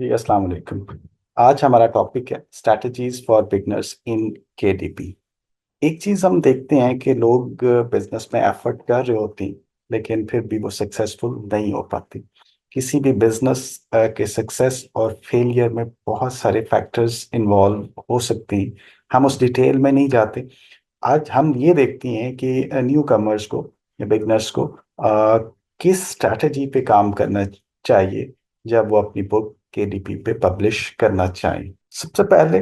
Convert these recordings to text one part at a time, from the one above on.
जी अस्सलाम वालेकुम। आज हमारा टॉपिक है strategies for beginners in KDP. एक चीज हम देखते हैं कि लोग बिजनेस में एफर्ट कर रहे होते हैं, लेकिन फिर भी वो सक्सेसफुल नहीं हो पाती। किसी भी बिजनेस के सक्सेस और फेलियर में बहुत सारे फैक्टर्स इन्वॉल्व हो सकते हैं। हम उस डिटेल में नहीं जाते। आज हम ये देखते हैं कि न्यू कमर्स को या बिगनर्स को किस स्ट्रैटेजी पे काम करना चाहिए जब वो अपनी बुक केडीपी पे पब्लिश करना चाहें। सबसे पहले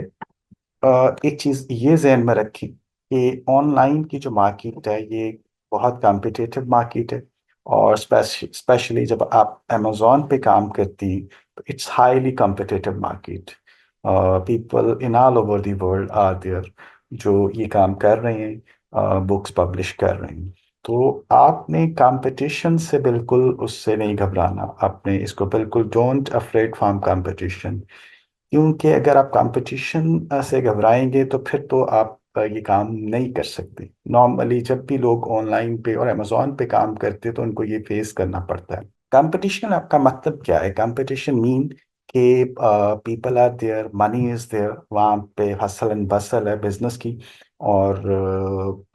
एक चीज ये जहन में रखें कि ऑनलाइन की जो मार्केट है ये बहुत कॉम्पिटिटिव मार्केट है। और स्पेशली जब आप अमेजोन पे काम करती हैं तो it's highly competitive market. People in all over the world are there जो ये काम कर रहे हैं, बुक्स पब्लिश कर रहे हैं। तो आपने कंपटीशन से बिल्कुल उससे नहीं घबराना। आपने इसको बिल्कुल डोंट अफ्रेड फ्रॉम कंपटीशन, क्योंकि अगर आप कंपटीशन से घबराएंगे तो फिर तो आप ये काम नहीं कर सकते। नॉर्मली जब भी लोग ऑनलाइन पे और अमेजोन पे काम करते हैं तो उनको ये फेस करना पड़ता है। कंपटीशन आपका मतलब क्या है? कंपटीशन मीन कि people are there, money is there, वहाँ पे हसल एंड बसल है बिजनेस की। और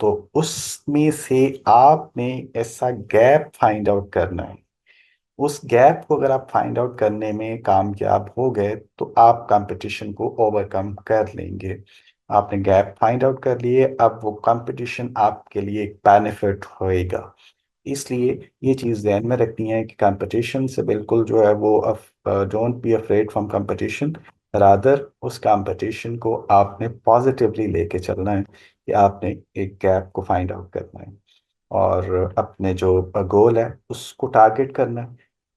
तो उसमें से आपने ऐसा गैप फाइंड आउट करना है। उस गैप को अगर आप फाइंड आउट करने में कामयाब हो गए तो आप कंपटीशन को ओवरकम कर लेंगे। आपने गैप फाइंड आउट कर लिए, अब वो कंपटीशन आपके लिए एक बेनिफिट होएगा। इसलिए ये चीज़ ध्यान में रखनी है कि कंपटीशन से बिल्कुल जो है वो don't be afraid from competition. Rather उस कंपटीशन को आपने पॉजिटिवली लेके चलना है कि आपने एक गैप को फाइंड आउट करना है और अपने जो गोल है उसको टारगेट करना है।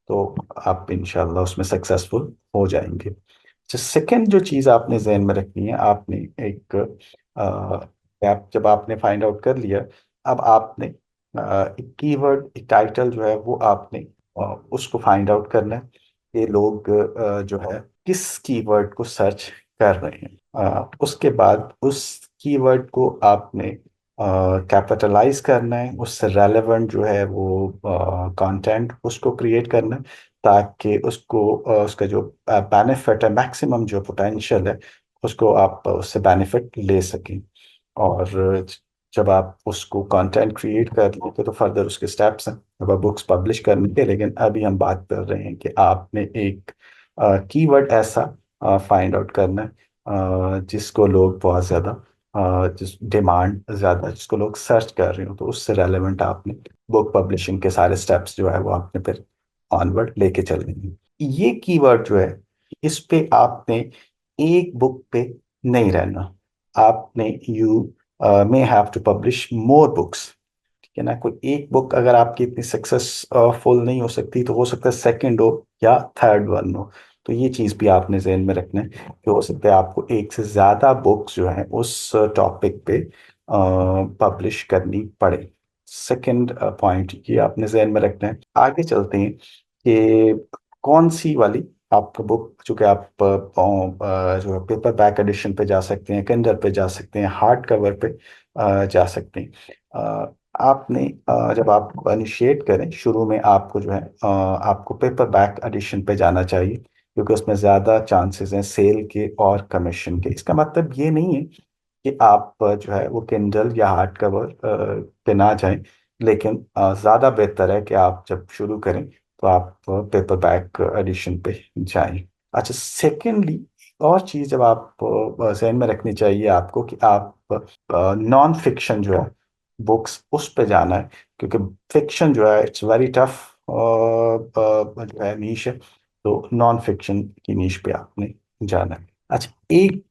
तो आप इंशाल्लाह उसमें सक्सेसफुल हो जाएंगे। अच्छा, सेकंड जो चीज़ आपने जहन में रखनी है, आपने एक गैप जब आपने फाइंड आउट कर लिया, अब आपने एक कीवर्ड, एक टाइटल जो है वो आपने उसको फाइंड आउट करना है कि लोग जो है किस कीवर्ड को सर्च कर रहे हैं। उसके बाद उस कीवर्ड को आपने कैपिटलाइज करना है, उससे रेलेवेंट जो है वो कंटेंट उसको क्रिएट करना है, ताकि उसको उसका जो बेनिफिट है, मैक्सिमम जो पोटेंशियल है, उसको आप उससे बेनिफिट ले सकें। और जब आप उसको कंटेंट क्रिएट कर लेते तो फर्दर उसके स्टेप्स हैं अब बुक्स पब्लिश करने के। लेकिन अभी हम बात कर रहे हैं कि आपने एक कीवर्ड ऐसा फाइंड आउट करना है जिसको लोग बहुत ज़्यादा, जिस डिमांड ज़्यादा, जिसको लोग सर्च कर रहे हो, तो उससे रेलेवेंट आपने बुक पब्लिशिंग के सारे स्टेप्स जो है वो आपने फिर ऑनवर्ड लेके चलने हैं। ये कीवर्ड जो है इस पे आपने एक बुक पे नहीं रहना। आपने you may have to publish more books. ठीक है ना? कोई एक बुक अगर आपकी इतनी सक्सेसफुल नहीं हो सकती तो हो सकता है सेकंड हो या थर्ड वन हो। तो ये चीज़ भी आपने जहन में रखना है कि हो सकता है आपको एक से ज़्यादा बुक्स जो है उस टॉपिक पे पब्लिश करनी पड़े। सेकंड पॉइंट ये आपने जहन में रखना है। आगे चलते हैं कि कौन सी वाली आपका बुक, चूंकि आप जो है पेपर बैक एडिशन पे जा सकते हैं, किंडल पे जा सकते हैं, हार्ड कवर पे जा सकते हैं। आपने जब आप इनिशिएट करें शुरू में आपको जो है आपको पेपर बैक एडिशन पे जाना चाहिए, क्योंकि उसमें ज़्यादा चांसेस हैं सेल के और कमीशन के। इसका मतलब ये नहीं है कि आप जो है वो किंडल या हार्ड कवर पे ना जाएं, लेकिन ज़्यादा बेहतर है कि आप जब शुरू करें तो आप पेपर बैक एडिशन पे जाएं। अच्छा, सेकेंडली और चीज़ जब आप जहन में रखनी चाहिए आपको कि आप नॉन फिक्शन जो है बुक्स उस पे जाना है, क्योंकि फिक्शन जो है इट्स वेरी टफ जो है नीश है। तो नॉन फिक्शन की नीश पे आपने जाना है। अच्छा, एक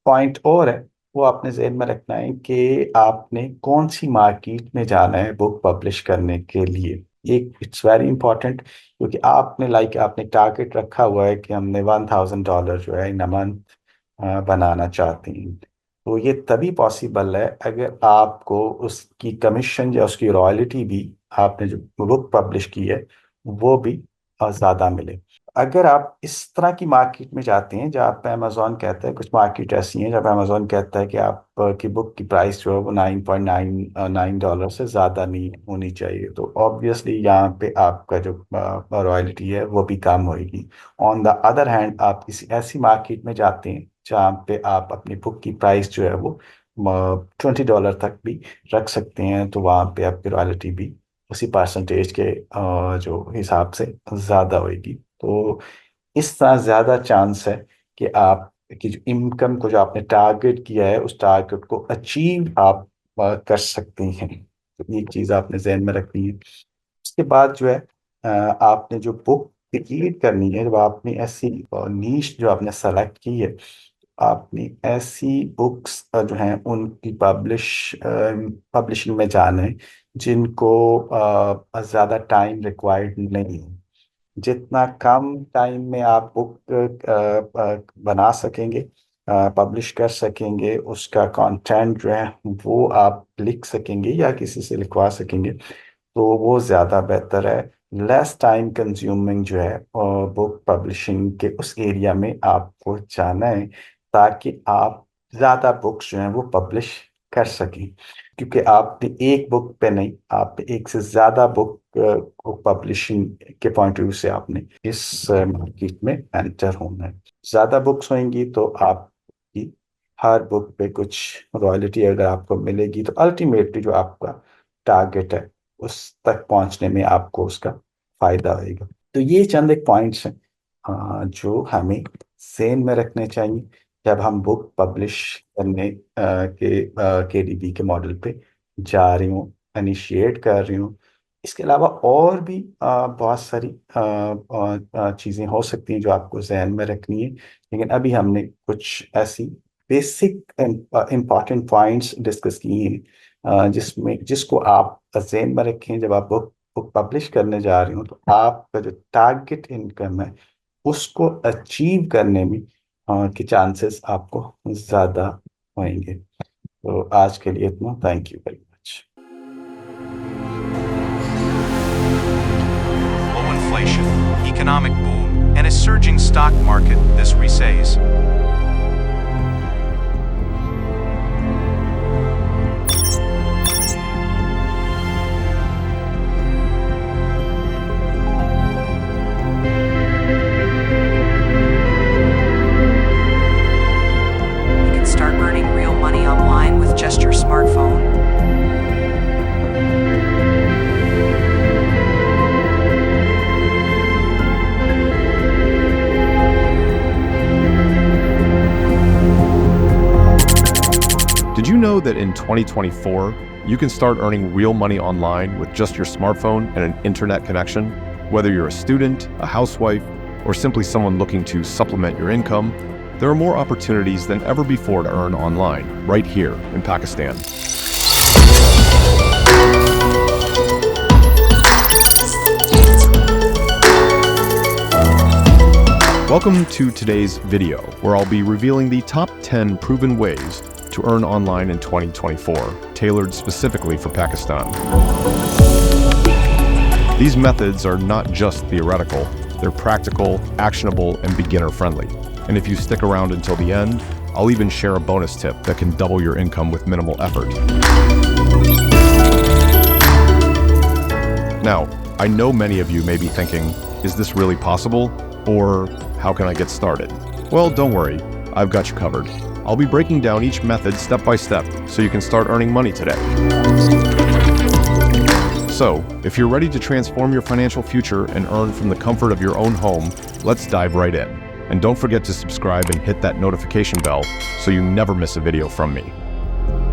पॉइंट और है, वो आपने जहन में रखना है कि आपने कौन सी मार्केट में जाना है बुक पब्लिश करने के लिए। एक इट्स वेरी इंपॉर्टेंट, क्योंकि आपने आपने टारगेट रखा हुआ है कि हमने $1,000 जो है इन अ मंथ बनाना चाहते हैं। तो ये तभी पॉसिबल है अगर आपको उसकी कमीशन या उसकी रॉयल्टी भी, आपने जो बुक पब्लिश की है वो भी ज़्यादा मिले। अगर आप इस तरह की मार्केट में जाते हैं जहाँ पे अमेजोन कहता है, कुछ मार्केट ऐसी हैं जहाँ पे अमेजोन कहता है कि आप की बुक की प्राइस जो है वो $9.99 से ज़्यादा नहीं होनी चाहिए, तो ऑब्वियसली यहाँ पे आपका जो रॉयल्टी है वो भी कम होगी। ऑन द अदर हैंड आप किसी ऐसी मार्केट में जाते हैं जहाँ पे आप अपनी बुक की प्राइस जो है वो $20 तक भी रख सकते हैं, तो वहाँ पे आपकी रॉयल्टी भी उसी परसेंटेज के जो हिसाब से ज़्यादा होगी। तो इस तरह ज़्यादा चांस है कि आप की जो इनकम को जो आपने टारगेट किया है उस टारगेट को अचीव आप कर सकते हैं। तो ये चीज़ आपने जहन में रखनी है। उसके बाद जो है आपने जो बुक रीड करनी है, जब आपने ऐसी नीश जो आपने सेलेक्ट की है, आपने ऐसी बुक्स जो हैं उनकी पब्लिशिंग में जाना है जिनको ज़्यादा टाइम रिक्वायर्ड नहीं है। जितना कम टाइम में आप बुक बना सकेंगे, पब्लिश कर सकेंगे, उसका कंटेंट जो है वो आप लिख सकेंगे या किसी से लिखवा सकेंगे, तो वो ज़्यादा बेहतर है। लेस टाइम कंज्यूमिंग जो है बुक पब्लिशिंग के उस एरिया में आपको जाना है, ताकि आप ज़्यादा बुक्स जो हैं वो पब्लिश कर सकें। क्योंकि आपने एक बुक पे नहीं, आप एक से ज़्यादा बुक को पब्लिशिंग के पॉइंट ऑफ व्यू से आपने इस मार्केट में एंटर होना है। ज़्यादा बुक्स होंगी तो आपकी हर बुक पे कुछ रॉयल्टी अगर आपको मिलेगी, तो अल्टीमेटली जो आपका टारगेट है उस तक पहुंचने में आपको उसका फायदा होगा। तो ये चंद एक पॉइंट्स हैं जो हमें सेन में रखने चाहिए जब हम बुक पब्लिश करने केडीबी के मॉडल पे जा रही हूँ, इनिशिएट कर रही हूँ। इसके अलावा और भी बहुत सारी चीज़ें हो सकती हैं जो आपको जहन में रखनी है, लेकिन अभी हमने कुछ ऐसी बेसिक इम्पॉर्टेंट पॉइंट्स डिस्कस किए हैं जिसमें जिसको आप ज़हन में रखें जब आप बुक बुक पब्लिश करने जा रहे हो, तो आपका जो टारगेट इनकम है उसको अचीव करने में के चांसेस आपको ज़्यादा होंगे। तो आज के लिए इतना, thank you very much. Low inflation, economic boom, and a surging stock market, this says. You can start earning real money online with just your smartphone. Did you know that in 2024, you can start earning real money online with just your smartphone and an internet connection? Whether you're a student, a housewife, or simply someone looking to supplement your income, there are more opportunities than ever before to earn online, right here in Pakistan. Welcome to today's video, where I'll be revealing the top 10 proven ways to earn online in 2024, tailored specifically for Pakistan. These methods are not just theoretical, they're practical, actionable, and beginner-friendly. And if you stick around until the end, I'll even share a bonus tip that can double your income with minimal effort. Now, I know many of you may be thinking, is this really possible? Or how can I get started? Well, don't worry, I've got you covered. I'll be breaking down each method step by step so you can start earning money today. So, if you're ready to transform your financial future and earn from the comfort of your own home, let's dive right in. And don't forget to subscribe and hit that notification bell so you never miss a video from me.